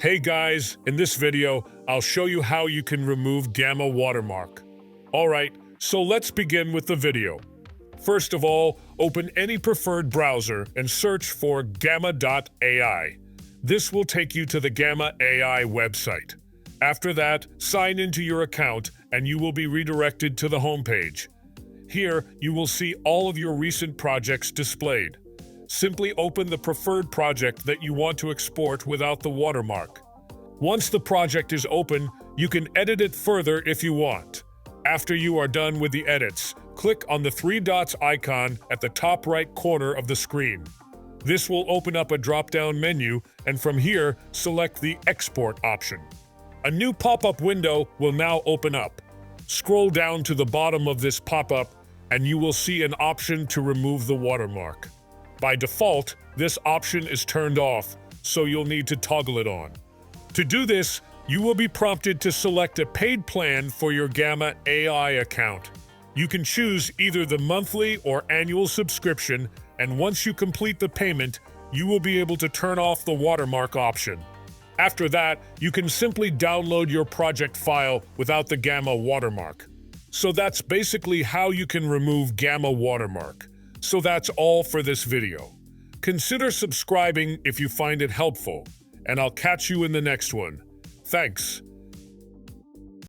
Hey guys, in this video, I'll show you how you can remove Gamma watermark. Alright, so let's begin with the video. First of all, open any preferred browser and search for gamma.ai. This will take you to the Gamma AI website. After that, sign into your account and you will be redirected to the homepage. Here, you will see all of your recent projects displayed. Simply open the preferred project that you want to export without the watermark. Once the project is open, you can edit it further if you want. After you are done with the edits, click on the three dots icon at the top right corner of the screen. This will open up a drop-down menu, and from here, select the Export option. A new pop-up window will now open up. Scroll down to the bottom of this pop-up, and you will see an option to remove the watermark. By default, this option is turned off, so you'll need to toggle it on. To do this, you will be prompted to select a paid plan for your Gamma AI account. You can choose either the monthly or annual subscription, and once you complete the payment, you will be able to turn off the watermark option. After that, you can simply download your project file without the Gamma watermark. So that's basically how you can remove Gamma watermark. So that's all for this video. Consider subscribing if you find it helpful, and I'll catch you in the next one. Thanks.